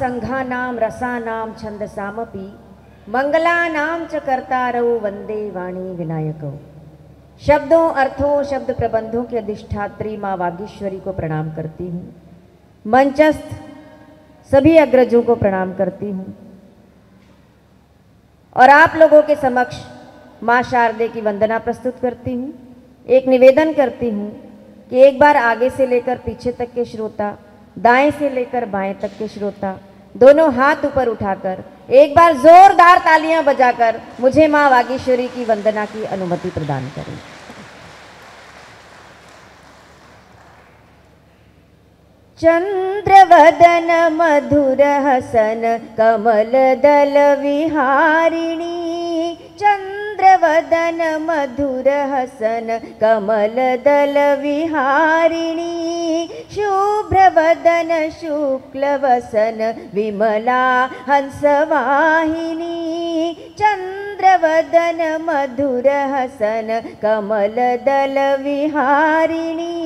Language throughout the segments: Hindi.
संघानां रसानां छंदसामपि मंगलानां च कर्तारौ वंदे वाणी विनायकौ। शब्दों, अर्थों, शब्द प्रबंधों के अधिष्ठात्री माँ वागीश्वरी को प्रणाम करती हूँ। मंचस्थ सभी अग्रजों को प्रणाम करती हूँ और आप लोगों के समक्ष माँ शारदे की वंदना प्रस्तुत करती हूँ। एक निवेदन करती हूँ कि एक बार आगे से लेकर पीछे तक के श्रोता, दाएं से लेकर बाएं तक के श्रोता, दोनों हाथ ऊपर उठाकर एक बार जोरदार तालियां बजाकर मुझे माँ वागीश्वरी की वंदना की अनुमति प्रदान करें। चंद्रवदन मधुर हसन कमल दल विहारिणी, चंद्रवदन मधुर हसन कमल दल विहारिणी, शुभ्रवदन शुक्लवसन विमला हंसवाहिनी, चंद्रवदन मधुर हसन कमल दल विहारिणी,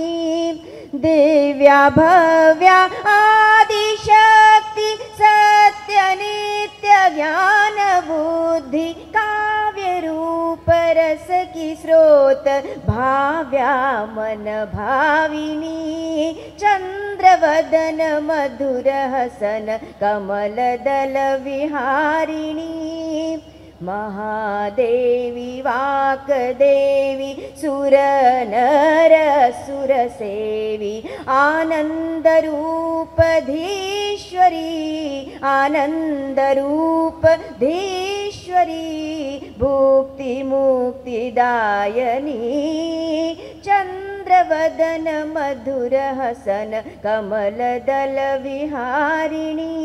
दिव्या भव्या आदिशक्ति सत्य नित्य ज्ञान बुद्धि काव्य रूप रस की स्रोत भाव्या मन भाविनी, चंद्रवदन मधुर हसन कमल दल विहारिणी, महादेवी वाक्देवी सुर नर सुर सेवी आनंद रूप धीश्वरी, आनंद रूप धीश्वरी भुक्ति मुक्ति दायनी, चंद्रवदन मधुर हसन कमल दल विहारिणी,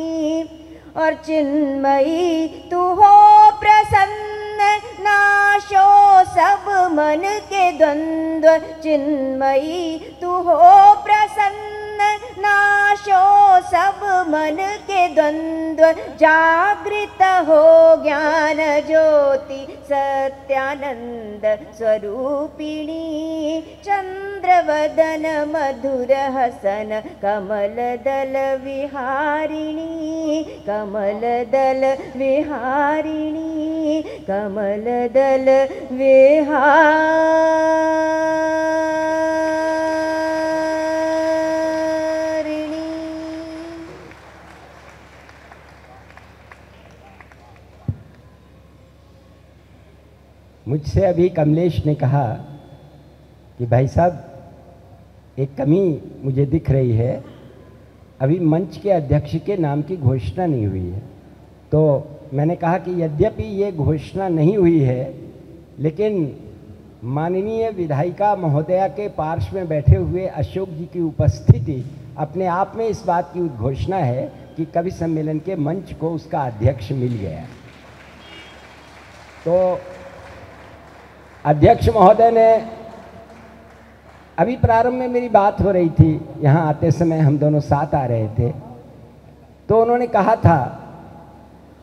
और चिन्मयी तू हो प्रसन्न नाशो सब मन के द्वंद्व, चिन्मयी तू हो प्रसन्न नाशो सब मन के द्वंद्व, जागृत हो ज्ञान ज्योति सत्यानंद स्वरूपिणी, चंद्रवदन मधुर हसन कमल दल विहारिणी, कमल दल विहारिणी, कमल दल विहारिणी। मुझसे अभी कमलेश ने कहा कि भाई साहब एक कमी मुझे दिख रही है, अभी मंच के अध्यक्ष के नाम की घोषणा नहीं हुई है। तो मैंने कहा कि यद्यपि ये घोषणा नहीं हुई है, लेकिन माननीय विधायिका महोदया के पार्श्व में बैठे हुए अशोक जी की उपस्थिति अपने आप में इस बात की उद्घोषणा है कि कवि सम्मेलन के मंच को उसका अध्यक्ष मिल गया। तो अध्यक्ष महोदय ने, अभी प्रारंभ में मेरी बात हो रही थी, यहाँ आते समय हम दोनों साथ आ रहे थे, तो उन्होंने कहा था,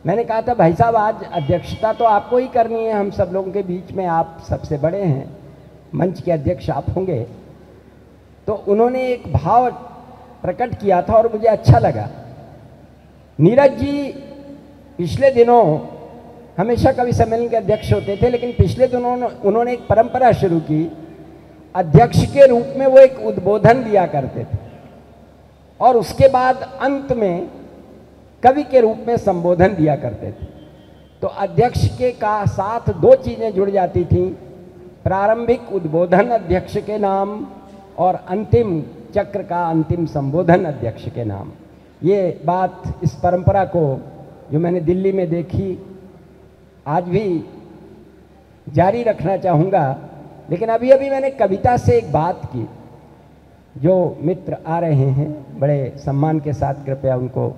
मैंने कहा था भाई साहब आज अध्यक्षता तो आपको ही करनी है, हम सब लोगों के बीच में आप सबसे बड़े हैं, मंच के अध्यक्ष आप होंगे। तो उन्होंने एक भाव प्रकट किया था और मुझे अच्छा लगा। नीरज जी पिछले दिनों हमेशा कवि सम्मेलन के अध्यक्ष होते थे, लेकिन पिछले दिनों उन्होंने एक परंपरा शुरू की, अध्यक्ष के रूप में वो एक उद्बोधन दिया करते थे और उसके बाद अंत में कवि के रूप में संबोधन दिया करते थे। तो अध्यक्ष के का साथ दो चीज़ें जुड़ जाती थीं, प्रारंभिक उद्बोधन अध्यक्ष के नाम और अंतिम चक्र का अंतिम संबोधन अध्यक्ष के नाम। ये बात, इस परंपरा को जो मैंने दिल्ली में देखी, आज भी जारी रखना चाहूँगा। लेकिन अभी अभी मैंने कविता से एक बात की, जो मित्र आ रहे हैं बड़े सम्मान के साथ, कृपया उनको,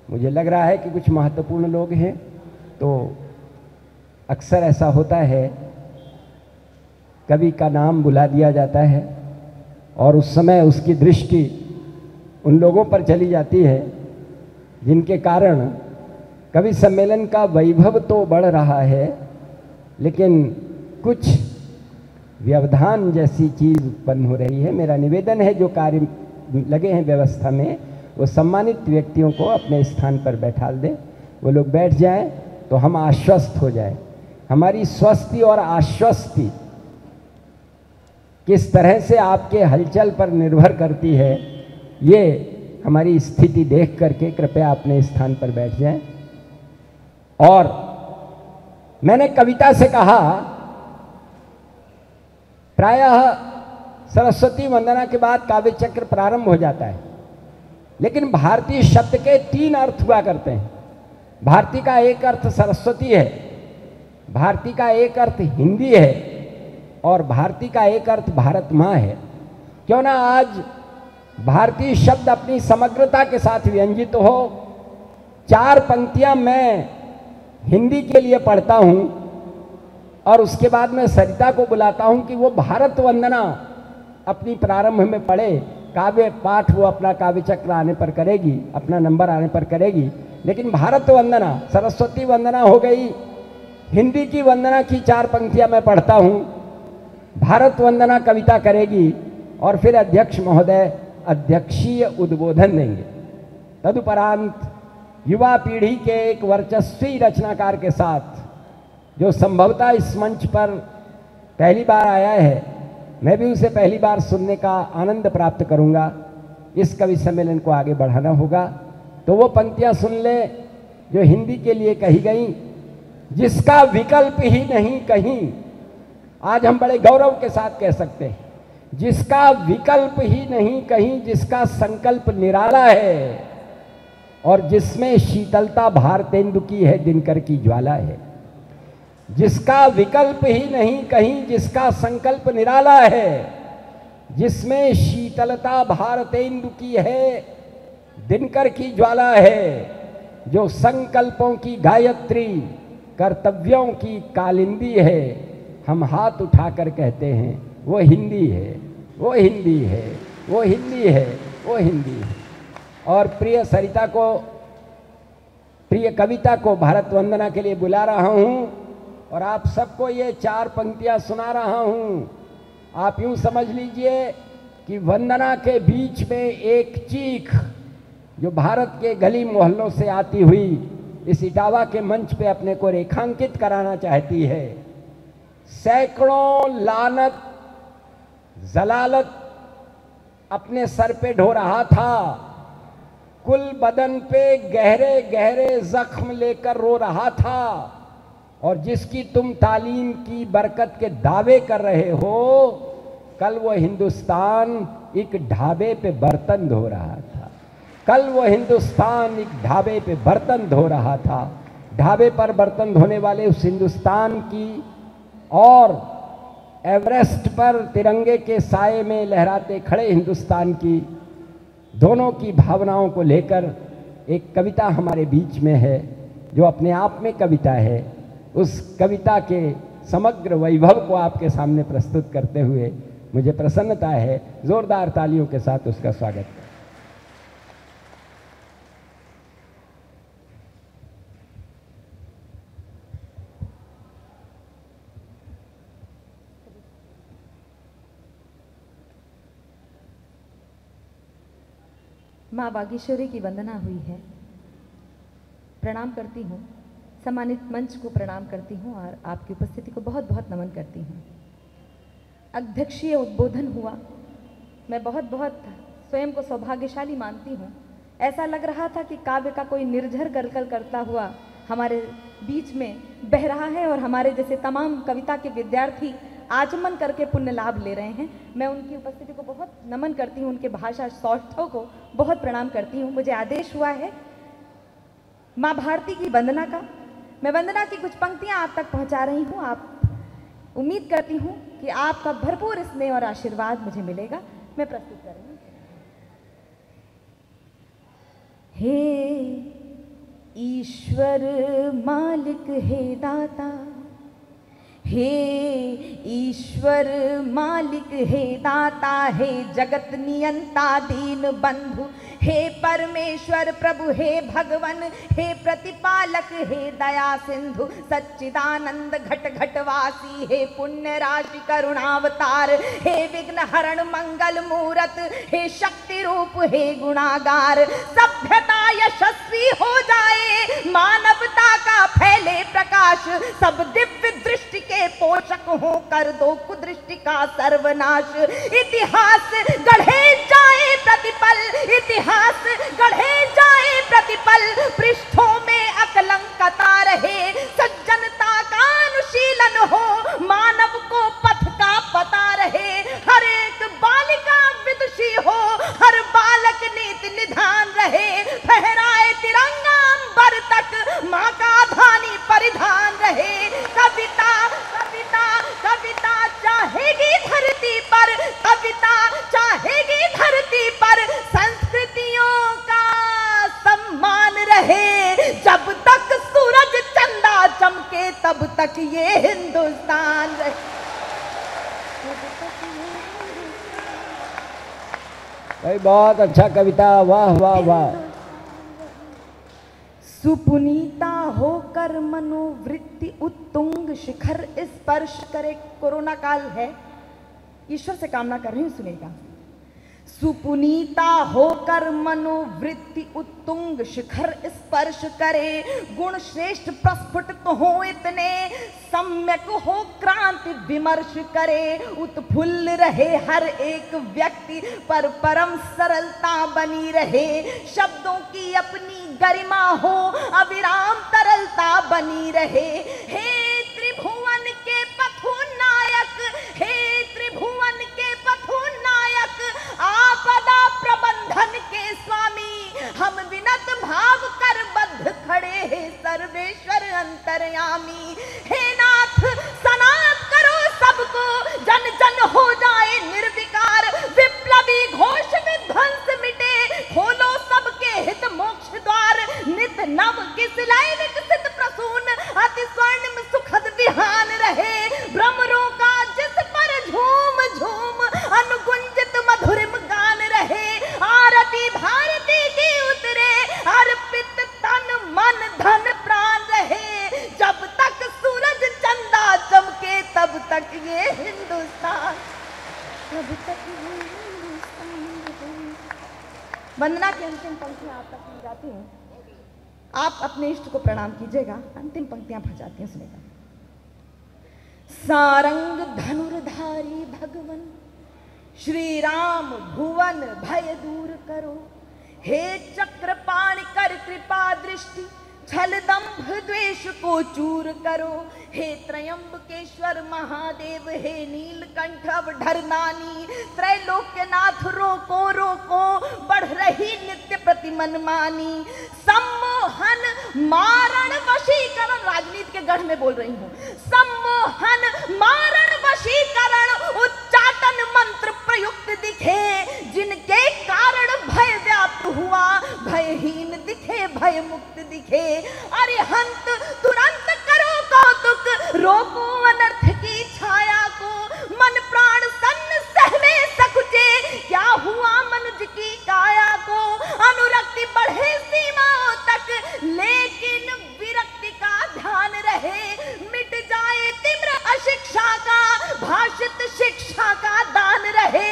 मुझे लग रहा है कि कुछ महत्वपूर्ण लोग हैं, तो अक्सर ऐसा होता है कवि का नाम बुला दिया जाता है और उस समय उसकी दृष्टि उन लोगों पर चली जाती है जिनके कारण कवि सम्मेलन का वैभव तो बढ़ रहा है, लेकिन कुछ व्यवधान जैसी चीज़ उत्पन्न हो रही है। मेरा निवेदन है, जो कार्य लगे हैं व्यवस्था में, वो सम्मानित व्यक्तियों को अपने स्थान पर बैठा दें, वो लोग बैठ जाएं तो हम आश्वस्त हो जाएं। हमारी स्वस्थि और आश्वस्ति किस तरह से आपके हलचल पर निर्भर करती है, ये हमारी स्थिति देख करके कृपया अपने स्थान पर बैठ जाएं। और मैंने कविता से कहा, प्रायः सरस्वती वंदना के बाद काव्य चक्र प्रारंभ हो जाता है, लेकिन भारतीय शब्द के 3 अर्थ हुआ करते हैं। भारती का एक अर्थ सरस्वती है, भारती का एक अर्थ हिंदी है और भारती का एक अर्थ भारत माँ है। क्यों ना आज भारतीय शब्द अपनी समग्रता के साथ व्यंजित हो। 4 पंक्तियां मैं हिंदी के लिए पढ़ता हूं और उसके बाद मैं सरिता को बुलाता हूं कि वो भारत वंदना अपनी प्रारंभ में पढ़े। काव्य पाठ वो अपना काव्य चक्र आने पर करेगी, अपना नंबर आने पर करेगी, लेकिन भारत वंदना, सरस्वती वंदना हो गई, हिंदी की वंदना की 4 पंक्तियां मैं पढ़ता हूं, भारत वंदना कविता करेगी और फिर अध्यक्ष महोदय अध्यक्षीय उद्बोधन देंगे। तदुपरांत युवा पीढ़ी के एक वर्चस्वी रचनाकार के साथ जो संभवतः इस मंच पर पहली बार आया है, मैं भी उसे पहली बार सुनने का आनंद प्राप्त करूंगा। इस कवि सम्मेलन को आगे बढ़ाना होगा तो वो पंक्तियां सुन ले जो हिंदी के लिए कही गई, जिसका विकल्प ही नहीं कहीं। आज हम बड़े गौरव के साथ कह सकते हैं, जिसका विकल्प ही नहीं कहीं, जिसका संकल्प निराला है और जिसमें शीतलता भारतेंदु की है, दिनकर की ज्वाला है। जिसका विकल्प ही नहीं कहीं, जिसका संकल्प निराला है, जिसमें शीतलता भारतेंदु की है, दिनकर की ज्वाला है, जो संकल्पों की गायत्री, कर्तव्यों की कालिंदी है, हम हाथ उठाकर कहते हैं वो हिंदी है, वो हिंदी है, वो हिंदी है, वो हिंदी है। और प्रिय सरिता को, प्रिय कविता को भारत वंदना के लिए बुला रहा हूँ और आप सबको ये 4 पंक्तियाँ सुना रहा हूँ। आप यूँ समझ लीजिए कि वंदना के बीच में एक चीख जो भारत के गली मोहल्लों से आती हुई इस इटावा के मंच पे अपने को रेखांकित कराना चाहती है। सैकड़ों लानत जलालत अपने सर पे ढो रहा था, कुल बदन पे गहरे गहरे जख्म लेकर रो रहा था, और जिसकी तुम तालीम की बरकत के दावे कर रहे हो, कल वो हिंदुस्तान एक ढाबे पे बर्तन धो रहा था। कल वो हिंदुस्तान एक ढाबे पे बर्तन धो रहा था। ढाबे पर बर्तन धोने वाले उस हिंदुस्तान की और एवरेस्ट पर तिरंगे के साए में लहराते खड़े हिंदुस्तान की, दोनों की भावनाओं को लेकर एक कविता हमारे बीच में है जो अपने आप में कविता है। उस कविता के समग्र वैभव को आपके सामने प्रस्तुत करते हुए मुझे प्रसन्नता है। जोरदार तालियों के साथ उसका स्वागत करें। माँ बागेश्वरी की वंदना हुई है। प्रणाम करती हूँ, सम्मानित मंच को प्रणाम करती हूँ और आपकी उपस्थिति को बहुत बहुत नमन करती हूँ। अध्यक्षीय उद्बोधन हुआ। मैं बहुत बहुत स्वयं को सौभाग्यशाली मानती हूँ। ऐसा लग रहा था कि काव्य का कोई निर्झर गलगल करता हुआ हमारे बीच में बह रहा है और हमारे जैसे तमाम कविता के विद्यार्थी आचमन करके पुण्य लाभ ले रहे हैं। मैं उनकी उपस्थिति को बहुत नमन करती हूँ, उनके भाषा सौष्ठव को बहुत प्रणाम करती हूँ। मुझे आदेश हुआ है माँ भारती की वंदना का। मैं वंदना की कुछ पंक्तियाँ आप तक पहुँचा रही हूँ। आप उम्मीद करती हूँ कि आपका भरपूर स्नेह और आशीर्वाद मुझे मिलेगा। मैं प्रस्तुत कर रही हूँ। हे ईश्वर मालिक, हे दाता, हे ईश्वर मालिक, हे दाता, हे जगत नियंता, दीन बंधु, हे परमेश्वर प्रभु, हे भगवन, हे प्रतिपालक, हे दया सिंधु, सच्चिदानंद घट घटवासी, हे पुण्य राशि करुणावतार, हे विघ्न हरण मंगल मूरत, हे शक्ति रूप, हे गुणागार, सभ्यता यशस्वी हो जाए, मानवता का फैले प्रकाश, सब दिव्य दृष्टि के पोषक हो, कर दो कुदृष्टि का सर्वनाश, इतिहास गढ़े जाए प्रतिपल, इतिहास गढ़े जाए प्रतिपल, पृष्ठों में अकलंकता रहे, सज्जनता का अनुशीलन हो, मानव को पथ का पता रहे, हर एक बालिका विदुषी हो, हर बालक नीति निधान रहे, फहराए तिरंगा अंबर तक, माँ का धानी परिधान रहे, कविता कविता कविता चाहेगी धरती पर, कविता चाहेगी धरती पर, संस्कृतियों का सम्मान रहे, जब तक सूरज चंदा चमके तब तक ये हिंदुस्तान रहे। भाई बहुत अच्छा कविता, वाह वाह वाह। सुपुनीता होकर मनोवृत्ति उत्तुंग शिखर स्पर्श करे। कोरोना काल है, ईश्वर से कामना कर रही हूं, सुनेगा। सुपुनीता होकर मनोवृत्ति उत्तुंग शिखर स्पर्श करे, गुण श्रेष्ठ प्रस्फुटित हो इतने, सम्यक हो क्रांति विमर्श करे, उत्फुल्ल रहे हर एक व्यक्ति पर परम सरलता बनी रहे, शब्दों की अपनी गरिमा हो, अविराम तरलता बनी रहे, हे त्रिभुवन के पथु नायक, हे त्रिभुवन के पथु नायक, आपदा प्रबंधन के स्वामी, हम विनत भाव कर बद्ध खड़े हैं सर्वेश्वर अंतर्यामी, हे नाथ सनात करो सबको, जन जन हो जाए निर्विकार, विप्लवी घोष विध्वंस मिटे, खोलो सबके हित मोक्ष द्वार, नित नव किस लय विकसित प्रसून, अति स्वर्णिम सुखद विहान रहे, भ्रमरों का जिस पर झूम झूम अनुगुंजित मधुरिम गान रहे, आरती भारती की उतरे, अर्पित तन मन धन प्राण रहे, जब तक सूरज चंदा चमके तब तक ये हिंदुस्तान, तब तक ये हिंदुस्तान रहे। वंदना की अंतिम पंक्तियां आप तक जाती हैं, आप अपने इष्ट को प्रणाम कीजिएगा। अंतिम पंक्तियां भजाती हैं, सुनेगा। सारंग धनुर्धारी भगवन श्री राम भुवन भय दूर करो, हे चक्रपाणि कर कृपा दृष्टि, छल दंभ द्वेष को चूर करो, हे त्रयंबकेश्वर महादेव, हे नीलकंठ अवधरनानी, त्रैलोक्यनाथ रोको रोको, बढ़ रही नित्य प्रति मनमानी, सम्मोहन मारण वशीकरण, राजनीति के गढ़ में बोल रही हूँ, सम्मोहन मारण वशीकरण, उच्चाटन मंत्र प्रयुक्त दिखे, जिनके कारण भय व्याप्त हुआ, भयहीन दिखे भय मुक्त दिखे, अरिहंत तुरंत करो कौतुक, रोको अनर्थ की छाया को, मन प्राण सन्न सहमे सकुचे, क्या हुआ मनुज की काया को, अनुरक्ति बढ़े सीमाओं तक, लेकिन विरक्ति का ध्यान रहे, मिट जाए तिम्र अशिक्षा का, भाषित शिक्षा का दान रहे,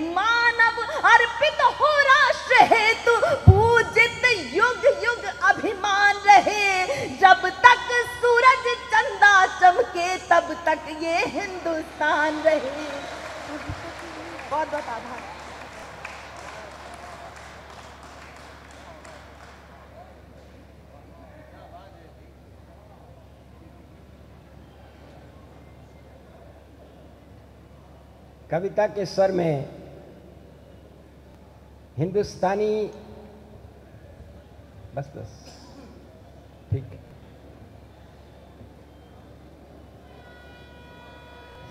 मानव अर्पित हो राष्ट्र हेतु, पूजित युग युग अभिमान रहे, जब तक सूरज चंदा चमके तब तक ये हिंदुस्तान रहे। बहुत बहुत आभार। कविता के स्वर में हिंदुस्तानी, बस बस ठीक है,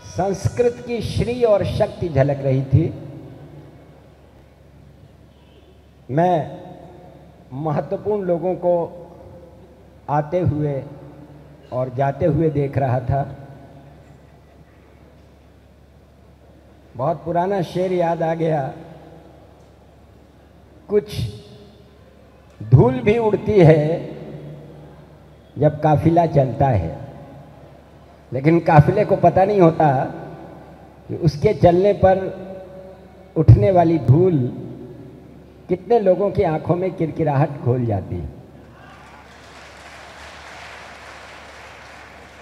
संस्कृत की श्री और शक्ति झलक रही थी। मैं महत्वपूर्ण लोगों को आते हुए और जाते हुए देख रहा था। बहुत पुराना शेर याद आ गया, कुछ धूल भी उड़ती है जब काफिला चलता है, लेकिन काफिले को पता नहीं होता कि उसके चलने पर उठने वाली धूल कितने लोगों की आंखों में किरकिराहट घोल जाती है।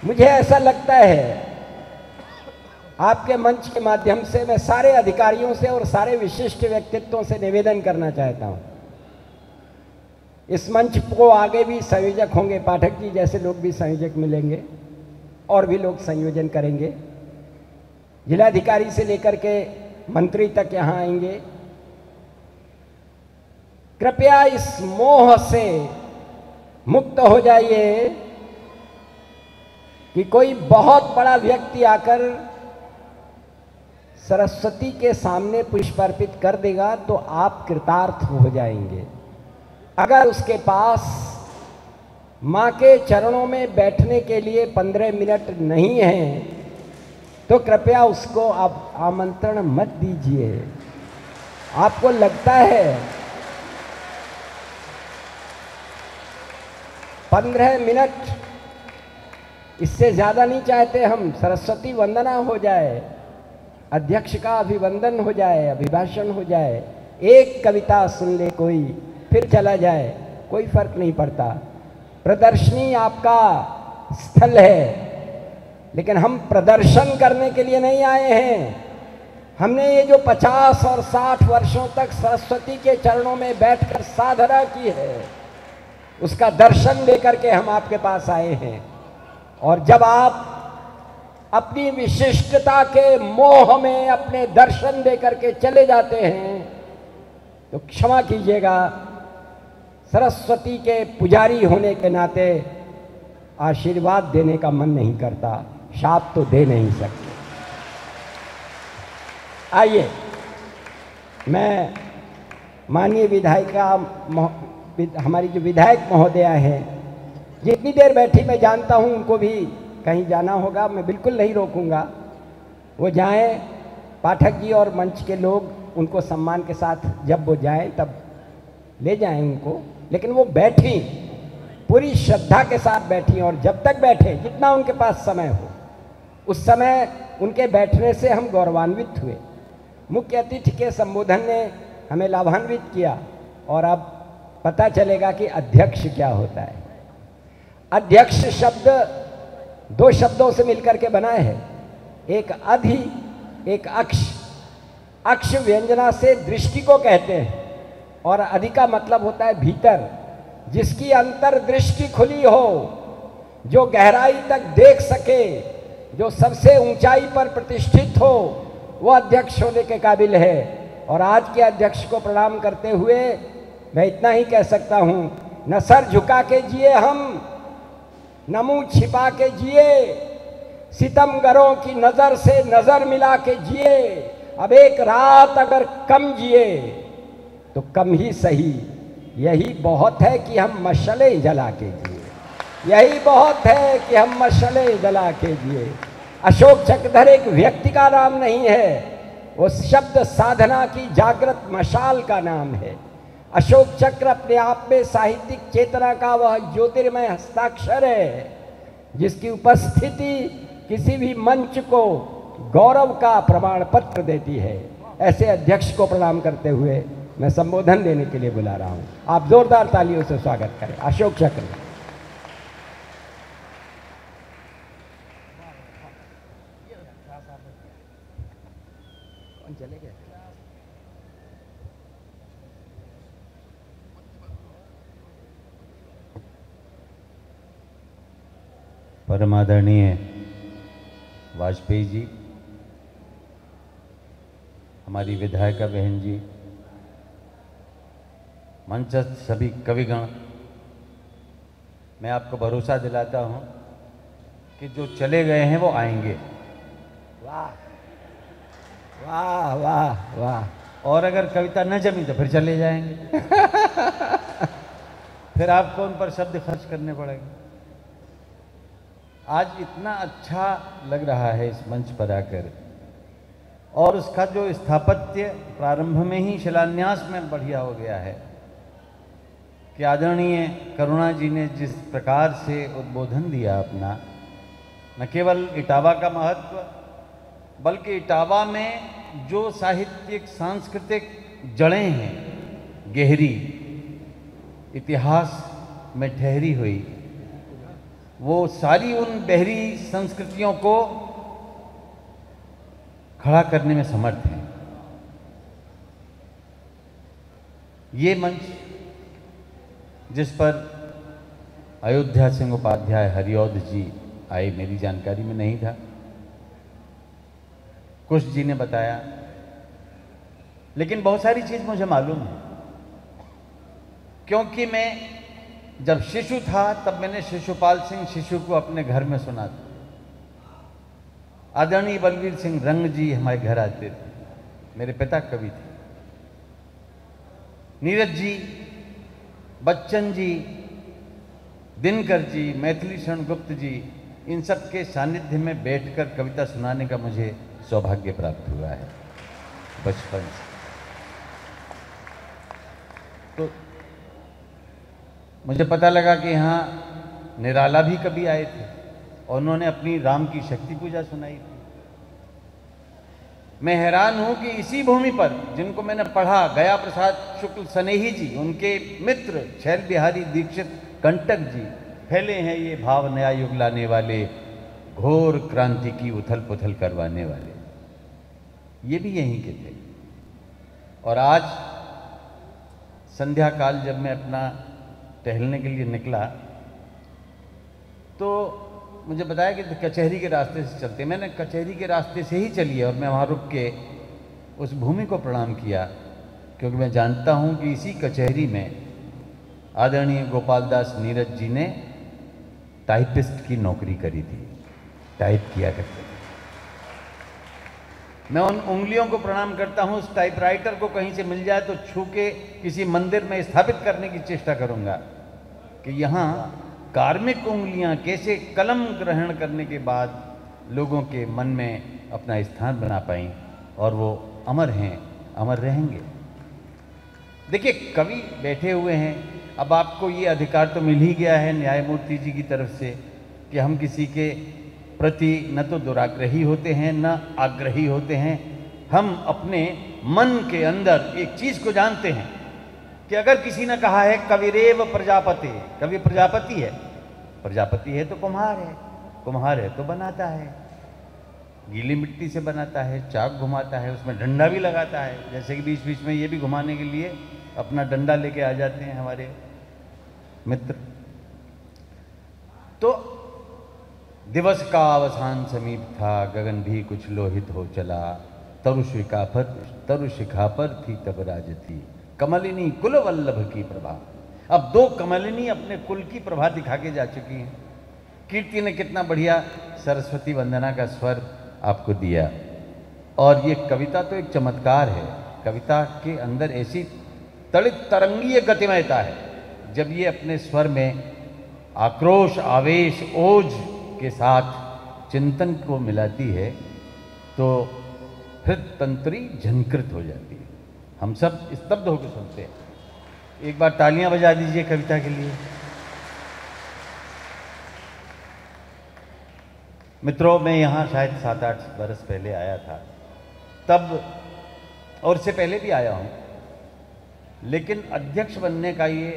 मुझे ऐसा लगता है आपके मंच के माध्यम से मैं सारे अधिकारियों से और सारे विशिष्ट व्यक्तित्वों से निवेदन करना चाहता हूं, इस मंच को आगे भी संयोजक होंगे, पाठक जी जैसे लोग भी संयोजक मिलेंगे और भी लोग संयोजन करेंगे, जिलाधिकारी से लेकर के मंत्री तक यहां आएंगे। कृपया इस मोह से मुक्त हो जाइए कि कोई बहुत बड़ा व्यक्ति आकर सरस्वती के सामने पुष्प अर्पित कर देगा तो आप कृतार्थ हो जाएंगे। अगर उसके पास मां के चरणों में बैठने के लिए 15 मिनट नहीं है तो कृपया उसको आप आमंत्रण मत दीजिए। आपको लगता है 15 मिनट, इससे ज़्यादा नहीं चाहते हम, सरस्वती वंदना हो जाए, अध्यक्ष का अभिवंदन हो जाए, अभिभाषण हो जाए, एक कविता सुन ले कोई, फिर चला जाए, कोई फर्क नहीं पड़ता। प्रदर्शनी आपका स्थल है, लेकिन हम प्रदर्शन करने के लिए नहीं आए हैं। हमने ये जो 50 और 60 वर्षों तक सरस्वती के चरणों में बैठकर साधना की है, उसका दर्शन लेकर के हम आपके पास आए हैं। और जब आप अपनी विशिष्टता के मोह में अपने दर्शन देकर के चले जाते हैं तो क्षमा कीजिएगा, सरस्वती के पुजारी होने के नाते आशीर्वाद देने का मन नहीं करता, शाप तो दे नहीं सकते। आइए, मैं माननीय विधायिका हमारी जो विधायक महोदया हैं, जितनी देर बैठी मैं जानता हूं उनको भी कहीं जाना होगा, मैं बिल्कुल नहीं रोकूंगा, वो जाएं, पाठक जी और मंच के लोग उनको सम्मान के साथ जब वो जाएं तब ले जाएं उनको, लेकिन वो बैठी पूरी श्रद्धा के साथ बैठी, और जब तक बैठे, जितना उनके पास समय हो, उस समय उनके बैठने से हम गौरवान्वित हुए। मुख्य अतिथि के संबोधन ने हमें लाभान्वित किया, और अब पता चलेगा कि अध्यक्ष क्या होता है। अध्यक्ष शब्द 2 शब्दों से मिलकर के बना है, एक अधि, एक अक्ष। अक्ष व्यंजना से दृष्टि को कहते हैं, और अधि का मतलब होता है भीतर, जिसकी अंतर्दृष्टि खुली हो, जो गहराई तक देख सके, जो सबसे ऊंचाई पर प्रतिष्ठित हो, वो अध्यक्ष होने के काबिल है। और आज के अध्यक्ष को प्रणाम करते हुए मैं इतना ही कह सकता हूं, न सर झुका के जिए हम, न मुंह छिपा के जिए, सितमगरों की नजर से नजर मिला के जिए। अब एक रात अगर कम जिए तो कम ही सही, यही बहुत है कि हम मशाले जला के जिए, यही बहुत है कि हम मशाले जला के जिए। अशोक चक्रधर एक व्यक्ति का नाम नहीं है, वो शब्द साधना की जागृत मशाल का नाम है। अशोक चक्र अपने आप में साहित्यिक चेतना का वह ज्योतिर्मय हस्ताक्षर है, जिसकी उपस्थिति किसी भी मंच को गौरव का प्रमाण पत्र देती है। ऐसे अध्यक्ष को प्रणाम करते हुए मैं संबोधन देने के लिए बुला रहा हूं। आप जोरदार तालियों से स्वागत करें अशोक चक्र। कौन चले गए? परम आदरणीय वाजपेयी जी, हमारी विधायिका बहन जी, मंचस्थ सभी कविगण, मैं आपको भरोसा दिलाता हूं कि जो चले गए हैं वो आएंगे। वाह वाह वाह वाह। और अगर कविता न जमी तो फिर चले जाएंगे। फिर आपको उन पर शब्द खर्च करने पड़ेंगे। आज इतना अच्छा लग रहा है इस मंच पर आकर। और उसका जो स्थापत्य प्रारंभ में ही शिलान्यास में बढ़िया हो गया है कि आदरणीय करुणा जी ने जिस प्रकार से उद्बोधन दिया अपना, न केवल इटावा का महत्व बल्कि इटावा में जो साहित्यिक सांस्कृतिक जड़ें हैं गहरी, इतिहास में ठहरी हुई, वो सारी उन गहरी संस्कृतियों को खड़ा करने में समर्थ हैं। ये मंच जिस पर अयोध्या सिंह उपाध्याय हरिऔध जी आए, मेरी जानकारी में नहीं था, कुछ जी ने बताया, लेकिन बहुत सारी चीज मुझे मालूम है क्योंकि मैं जब शिशु था तब मैंने शिशुपाल सिंह शिशु को अपने घर में सुना था। आदरणीय बलवीर सिंह रंग जी हमारे घर आते थे, मेरे पिता कवि थे। नीरज जी, बच्चन जी, दिनकर जी, मैथिली शरण गुप्त जी, इन सब के सानिध्य में बैठकर कविता सुनाने का मुझे सौभाग्य प्राप्त हुआ है बचपन से। तो मुझे पता लगा कि यहाँ निराला भी कभी आए थे और उन्होंने अपनी राम की शक्ति पूजा सुनाई थी। मैं हैरान हूं कि इसी भूमि पर जिनको मैंने पढ़ा, गया प्रसाद शुक्ल सनेही जी, उनके मित्र शैल बिहारी दीक्षित कंटक जी, फैले हैं ये भाव नया युग लाने वाले, घोर क्रांति की उथल पुथल करवाने वाले, ये भी यहीं के थे। और आज संध्या काल जब मैं अपना टहलने के लिए निकला तो मुझे बताया कि कचहरी के रास्ते से चलते। मैंने कचहरी के रास्ते से ही चली और मैं वहाँ रुक के उस भूमि को प्रणाम किया, क्योंकि मैं जानता हूँ कि इसी कचहरी में आदरणीय गोपाल दास नीरज जी ने टाइपिस्ट की नौकरी करी थी, टाइप किया करते थे। मैं उन उंगलियों को प्रणाम करता हूँ। उस टाइपराइटर को कहीं से मिल जाए तो छू के किसी मंदिर में स्थापित करने की चेष्टा करूँगा कि यहाँ कार्मिक उंगलियां कैसे कलम ग्रहण करने के बाद लोगों के मन में अपना स्थान बना पाई और वो अमर हैं, अमर रहेंगे। देखिए, कवि बैठे हुए हैं, अब आपको ये अधिकार तो मिल ही गया है न्यायमूर्ति जी की तरफ से कि हम किसी के प्रति न तो दुराग्रही होते हैं न आग्रही होते हैं। हम अपने मन के अंदर एक चीज को जानते हैं कि अगर किसी ने कहा है कविरेव प्रजापति, कवि प्रजापति है, प्रजापति है तो कुम्हार है, कुम्हार है तो बनाता है, गीली मिट्टी से बनाता है, चाक घुमाता है, उसमें डंडा भी लगाता है। जैसे कि बीच बीच में ये भी घुमाने के लिए अपना डंडा लेके आ जाते हैं हमारे मित्र। तो दिवस का अवसान समीप था, गगन भी कुछ लोहित हो चला, तरु शिखा पर थी तब राज थी, कमलिनी कुल वल्लभ की प्रभा। अब दो कमलिनी अपने कुल की प्रभा दिखा के जा चुकी हैं। कीर्ति ने कितना बढ़िया सरस्वती वंदना का स्वर आपको दिया। और ये कविता तो एक चमत्कार है। कविता के अंदर ऐसी तड़ित तरंगीय गतिमयता है, जब ये अपने स्वर में आक्रोश, आवेश, ओज के साथ चिंतन को मिलाती है तो हृदय तंत्री झंकृत हो जाती है। हम सब स्तब्ध होकर सुनते हैं। एक बार तालियां बजा दीजिए कविता के लिए। मित्रों, मैं यहाँ शायद 7-8 बरस पहले आया था, तब और इससे पहले भी आया हूँ, लेकिन अध्यक्ष बनने का ये,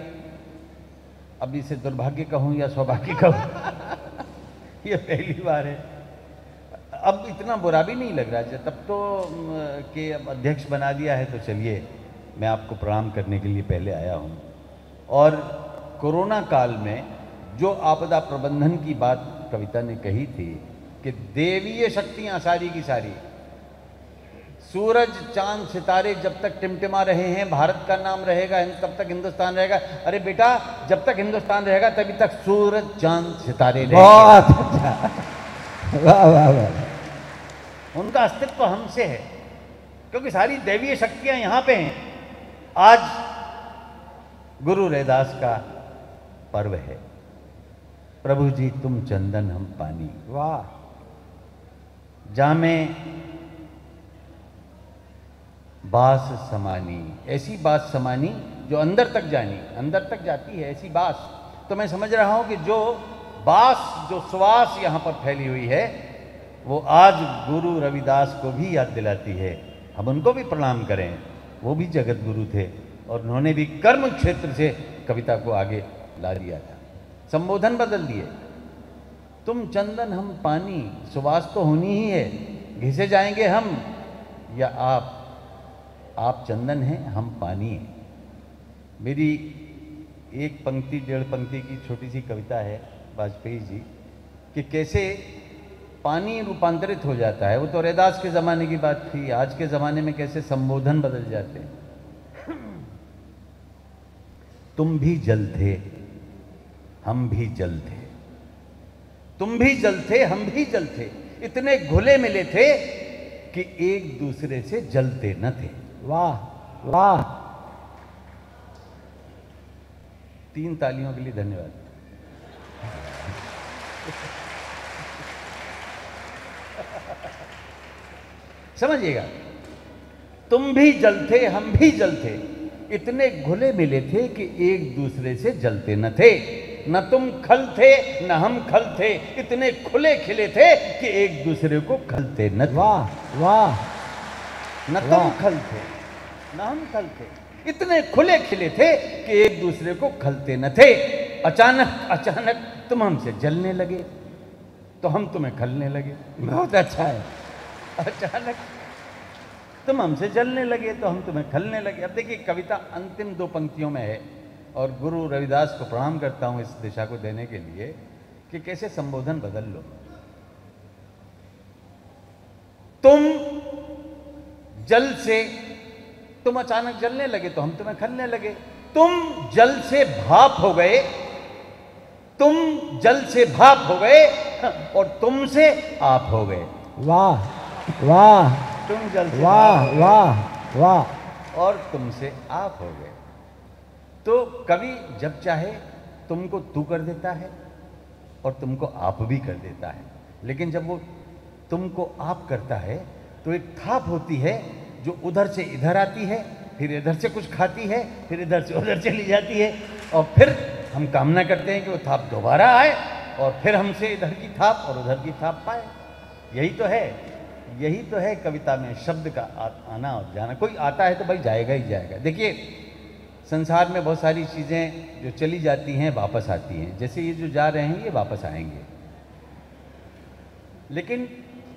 अब इसे दुर्भाग्य कहूँ या सौभाग्य कहूँ ये पहली बार है। अब इतना बुरा भी नहीं लग रहा है, तब तो कि अब अध्यक्ष बना दिया है तो चलिए मैं आपको प्रणाम करने के लिए पहले आया हूँ। और कोरोना काल में जो आपदा प्रबंधन की बात कविता ने कही थी कि देवीय शक्तियाँ सारी की सारी, सूरज चांद सितारे जब तक टिमटिमा रहे हैं भारत का नाम रहेगा, तब तक हिंदुस्तान रहेगा। अरे बेटा, जब तक हिंदुस्तान रहेगा तभी तक सूरज चांद सितारे रहेंगे। बहुत अच्छा, वाह वाह वाह। उनका अस्तित्व हमसे है, क्योंकि सारी दैवीय शक्तियां यहाँ पे हैं। आज गुरु रैदास का पर्व है। प्रभु जी तुम चंदन हम पानी, वाह। जामे बास समानी, ऐसी बात समानी जो अंदर तक जानी, अंदर तक जाती है ऐसी बास। तो मैं समझ रहा हूं कि जो बास, जो सुवास यहाँ पर फैली हुई है, वो आज गुरु रविदास को भी याद दिलाती है। हम उनको भी प्रणाम करें, वो भी जगत गुरु थे और उन्होंने भी कर्म क्षेत्र से कविता को आगे ला दिया था। संबोधन बदल दिए, तुम चंदन हम पानी, सुवास तो होनी ही है, घिसे जाएंगे हम या आप चंदन हैं हम पानी हैं। मेरी एक पंक्ति डेढ़ पंक्ति की छोटी सी कविता है वाजपेयी जी कि कैसे पानी रूपांतरित हो जाता है। वो तो रैदास के ज़माने की बात थी, आज के ज़माने में कैसे संबोधन बदल जाते हैं। तुम भी जल थे हम भी जल थे, तुम भी जल थे हम भी जल थे, इतने घुले मिले थे कि एक दूसरे से जलते न थे। वाह वाह, 3 तालियों के लिए धन्यवाद। समझिएगा, तुम भी जल थे हम भी जल थे, इतने घुले मिले थे कि एक दूसरे से जलते न थे। न तुम खल थे न हम खल थे, इतने खुले खिले थे कि एक दूसरे को खलते न थे। वाह वाह, न तुम खल थे न हम खल थे, इतने खुले खिले थे कि एक दूसरे को खलते न थे। अचानक अचानक तुम हमसे जलने लगे तो हम तुम्हें खलने लगे। बहुत अच्छा है। अचानक तुम हमसे जलने लगे तो हम तुम्हें खलने लगे। अब देखिए, कविता अंतिम 2 पंक्तियों में है और गुरु रविदास को प्रणाम करता हूं इस दिशा को देने के लिए कि कैसे संबोधन बदल लो। तुम जल से, तुम अचानक जलने लगे तो हम तुम्हें खलने लगे। तुम जल से भाप हो गए, तुम जल से भाप हो गए और तुमसे आप हो गए। वाह वाह, तुम जल से वाह वाह वाह, और तुमसे आप हो गए। तो कवि जब चाहे तुमको तू कर देता है और तुमको आप भी कर देता है, लेकिन जब वो तुमको आप करता है तो एक थाप होती है जो उधर से इधर आती है, फिर इधर से कुछ खाती है, फिर इधर से उधर चली जाती है और फिर हम कामना करते हैं कि वो थाप दोबारा आए और फिर हमसे इधर की थाप और उधर की थाप पाए। यही तो है, यही तो है कविता में शब्द का आना और जाना। कोई आता है तो भाई जाएगा ही जाएगा। देखिए, संसार में बहुत सारी चीज़ें जो चली जाती हैं वापस आती हैं, जैसे ये जो जा रहे हैं ये वापस आएंगे। लेकिन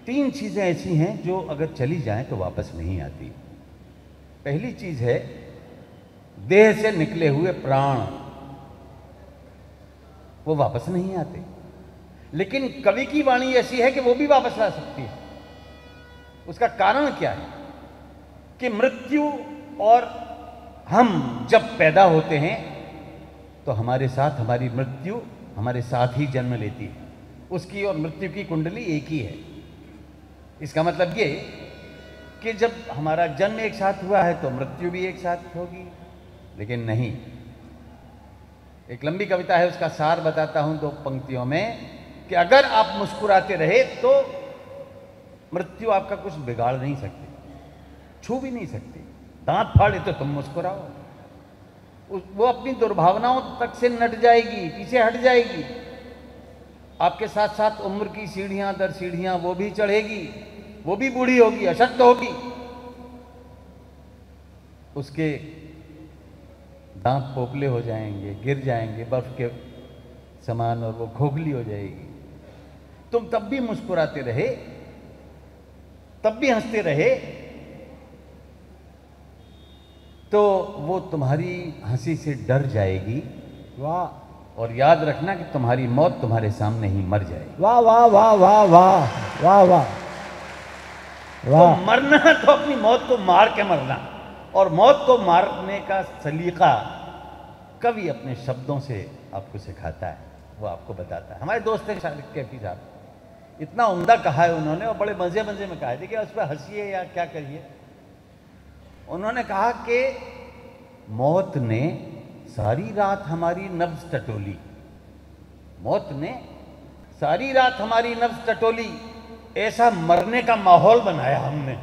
3 चीज़ें ऐसी हैं जो अगर चली जाएं तो वापस नहीं आती। पहली चीज़ है देह से निकले हुए प्राण, वो वापस नहीं आते, लेकिन कवि की वाणी ऐसी है कि वो भी वापस आ सकती है। उसका कारण क्या है कि मृत्यु और हम जब पैदा होते हैं तो हमारे साथ हमारी मृत्यु हमारे साथ ही जन्म लेती है। उसकी और मृत्यु की कुंडली एक ही है। इसका मतलब ये कि जब हमारा जन्म एक साथ हुआ है तो मृत्यु भी एक साथ होगी, लेकिन नहीं। एक लंबी कविता है, उसका सार बताता हूं 2 पंक्तियों में कि अगर आप मुस्कुराते रहे तो मृत्यु आपका कुछ बिगाड़ नहीं सकती, छू भी नहीं सकती। दांत फाड़े तो तुम मुस्कुराओ, वो अपनी दुर्भावनाओं तक से नट जाएगी, पीछे हट जाएगी। आपके साथ साथ उम्र की सीढ़ियां दर सीढ़ियां वो भी चढ़ेगी, वो भी बूढ़ी होगी, अशक्त होगी। उसके दांत पोपले हो जाएंगे, गिर जाएंगे बर्फ के समान और वो खोखली हो जाएगी। तुम तब भी मुस्कुराते रहे, तब भी हंसते रहे, तो वो तुम्हारी हंसी से डर जाएगी। वाह, और याद रखना कि तुम्हारी मौत तुम्हारे सामने ही मर जाएगी। वाह वाह वाह वाह वाह वाह वाह वाह। तो मरना तो अपनी मौत को मार के मरना, और मौत को मारने का सलीका कवि अपने शब्दों से आपको सिखाता है, वो आपको बताता है। हमारे दोस्त हैं शारिक कैफी साहब, इतना उम्दा कहा है उन्होंने और बड़े मजे मजे में कहा है। देखिए, उस पर हंसिए या क्या करिए। उन्होंने कहा कि मौत ने सारी रात हमारी नब्ज टटोली, मौत ने सारी रात हमारी नब्ज टटोली, ऐसा मरने का माहौल बनाया हमने।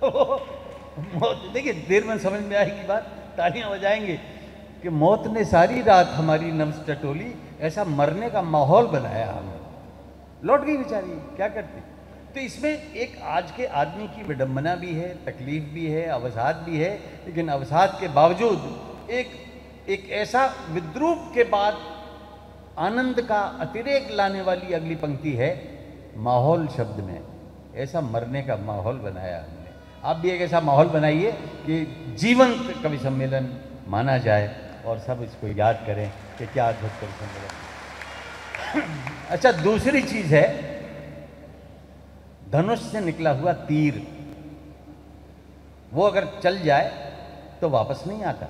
मौत, देखिए देर में समझ में आएगी बात, तालियां बजाएंगे कि मौत ने सारी रात हमारी नब्ज टटोली, ऐसा मरने का माहौल बनाया हमने, लौट गई बेचारी, क्या करती। तो इसमें एक आज के आदमी की विडंबना भी है, तकलीफ भी है, अवसाद भी है, लेकिन अवसाद के बावजूद एक ऐसा विद्रूप के बाद आनंद का अतिरेक लाने वाली अगली पंक्ति है, माहौल शब्द में ऐसा मरने का माहौल बनाया हमने। आप भी एक ऐसा माहौल बनाइए कि जीवंत कवि सम्मेलन माना जाए और सब इसको याद करें कि क्या अद्भुत कवि सम्मेलन। अच्छा, दूसरी चीज है धनुष से निकला हुआ तीर, वो अगर चल जाए तो वापस नहीं आता।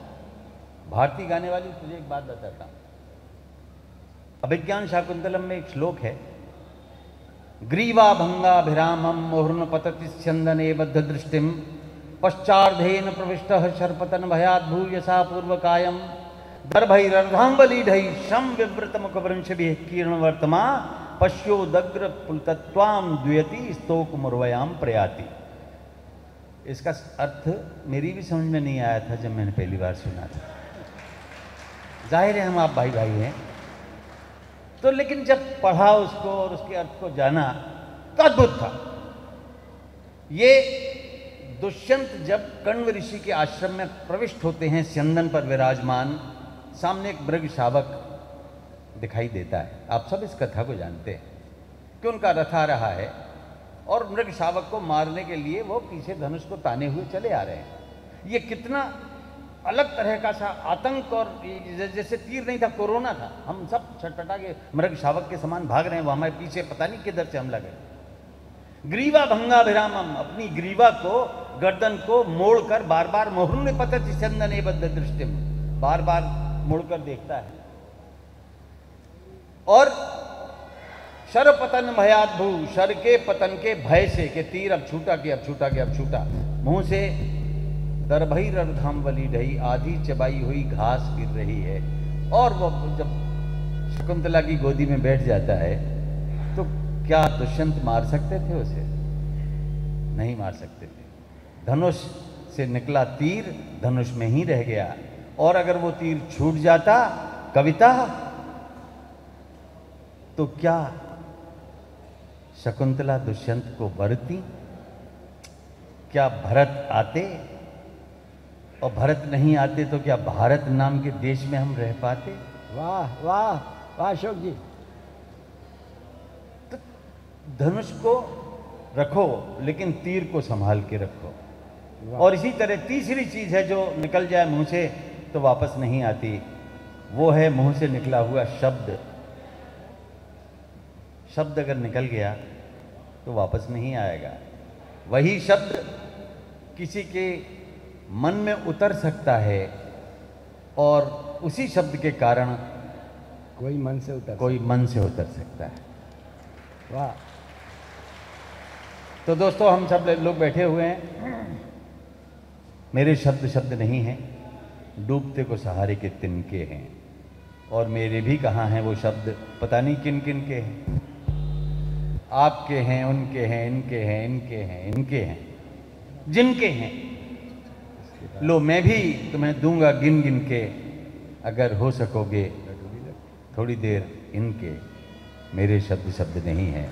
भारती गाने वाली तुझे एक बात बताता हूं, अभिज्ञान शाकुंतलम में एक श्लोक है, ग्रीवा भंगाभिरामम मोहन पतति स्यंदने बद्ध दृष्टिम पश्चार्धेन प्रविष्ट शर्पतन भयाद भूयसा पूर्वकायम दर्भैरर्धांबलीढै शम विवृत मुखवृंश किरण वर्तमा पश्योदग्र पुलतत्वाम द्वयति स्तोक मुर्वयाम प्रयाति। इसका अर्थ मेरी भी समझ में नहीं आया था जब मैंने पहली बार सुना था। जाहिर है हम आप भाई भाई हैं, तो लेकिन जब पढ़ा उसको और उसके अर्थ को जाना तो अद्भुत था। ये दुष्यंत जब कण्व ऋषि के आश्रम में प्रविष्ट होते हैं, स्यंदन पर विराजमान, सामने एक मृग शावक दिखाई देता है। आप सब इस कथा को जानते हैं कि उनका रथ आ रहा है और मृग शावक को मारने के लिए वो पीछे धनुष को ताने हुए चले आ रहे हैं। ये कितना अलग तरह का सा आतंक, और जैसे तीर नहीं था, कोरोना था, हम सब छटपटा के मृग शावक के समान भाग रहे हैं, वो हमारे पीछे पता नहीं किधर से हमला करे। ग्रीवा भंगाभिरामम, अपनी ग्रीवा को, गर्दन को मोड़कर बार बार मोहरुन पतति स्यंदने बद्ध दृष्टिम, बार बार मुड़कर देखता है। और शर पतन भयाद भू, शर के पतन के भय से, कि तीर अब छूटा कि अब छूटा कि अब छूटा, मुंह से दर्भैरर्धांबली ढही, आधी चबाई हुई घास गिर रही है। और वो जब शकुंतला की गोदी में बैठ जाता है तो क्या दुष्यंत मार सकते थे उसे? नहीं मार सकते थे। धनुष से निकला तीर धनुष में ही रह गया, और अगर वो तीर छूट जाता कविता, तो क्या शकुंतला दुष्यंत को वरती? क्या भरत आते? और भरत नहीं आते तो क्या भारत नाम के देश में हम रह पाते? वाह वाह वाह अशोक जी। तो धनुष को रखो लेकिन तीर को संभाल के रखो। और इसी तरह तीसरी चीज है जो निकल जाए मुंह से तो वापस नहीं आती, वो है मुंह से निकला हुआ शब्द। शब्द अगर निकल गया तो वापस नहीं आएगा। वही शब्द किसी के मन में उतर सकता है और उसी शब्द के कारण कोई मन से उतर सकता है। वाह। तो दोस्तों, हम सब लोग बैठे हुए हैं, मेरे शब्द शब्द नहीं हैं, डूबते को सहारे के तिनके हैं, और मेरे भी कहाँ हैं वो शब्द, पता नहीं किन किन के हैं। आपके हैं, उनके हैं, इनके हैं, इनके हैं, इनके हैं, जिनके हैं। लो मैं भी तुम्हें दूंगा गिन गिन के, अगर हो सकोगे थोड़ी देर इनके। मेरे शब्द शब्द नहीं हैं,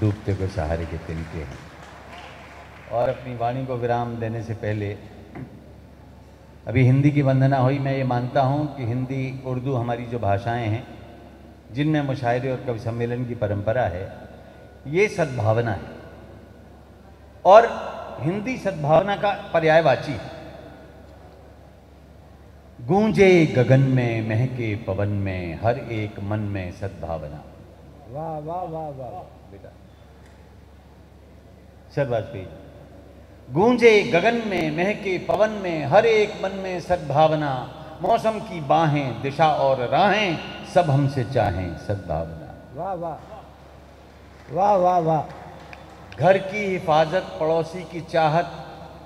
डूबते को सहारे के तिनके हैं। और अपनी वाणी को विराम देने से पहले अभी हिंदी की वंदना हुई। मैं ये मानता हूँ कि हिंदी, उर्दू हमारी जो भाषाएं हैं जिनमें मुशायरे और कवि सम्मेलन की परंपरा है, ये सद्भावना है, और हिंदी सद्भावना का पर्यायवाची है। गूंजे गगन में, महके पवन में, हर एक मन में सद्भावना। वाह वाह वाह वाह बेटा सर वाजपेयी। गूंजे गगन में, महके पवन में, हर एक मन में सद्भावना। मौसम की बाहें, दिशा और राहें, सब हमसे चाहें सद्भावना। वाह वाह वाह वाह वाह। घर की हिफाजत, पड़ोसी की चाहत,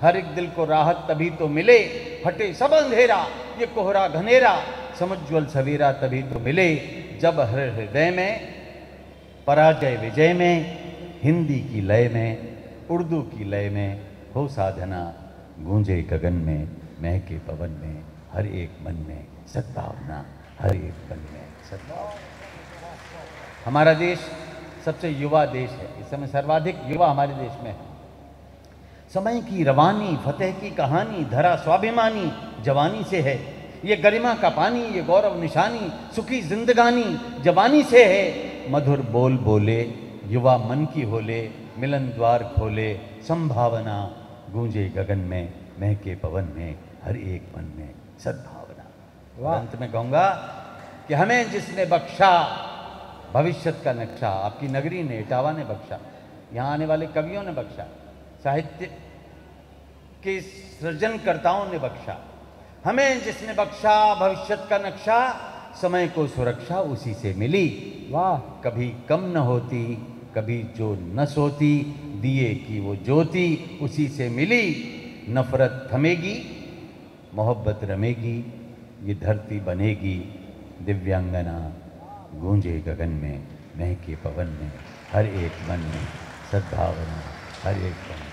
हर एक दिल को राहत तभी तो मिले। हटे सब अंधेरा, ये कोहरा घनेरा, समुज्ज्वल सवेरा तभी तो मिले। जब हर हृदय में, पराजय विजय में, हिंदी की लय में, उर्दू की लय में, हो साधना, गूंजे गगन में, महके पवन में, हर एक मन में सद्भावना, हर एक मन में सद्भावना। हमारा देश सबसे युवा देश है, इस समय सर्वाधिक युवा हमारे देश में है। समय की रवानी, फतेह की कहानी, धरा स्वाभिमानी जवानी से है। ये गरिमा का पानी, ये गौरव निशानी, सुखी जिंदगानी जवानी से है। मधुर बोल बोले, युवा मन की होले, मिलन द्वार खोले, संभावना, गूंजे गगन में, महके पवन में, हर एक मन में सद्भावना। अंत में कहूँगा कि हमें जिसने बख्शा भविष्यत का नक्शा, आपकी नगरी ने, इटावा ने बख्शा, यहाँ आने वाले कवियों ने बख्शा, साहित्य के सृजनकर्ताओं ने बख्शा। हमें जिसने बख्शा भविष्यत का नक्शा, समय को सुरक्षा उसी से मिली। वाह। कभी कम न होती, कभी जो न सोती, दिए की वो ज्योति उसी से मिली। नफरत थमेगी, मोहब्बत रमेगी, ये धरती बनेगी दिव्यांगना, गूंजे गगन में, महके पवन में, हर एक मन में सद्भावना, हर एक मन में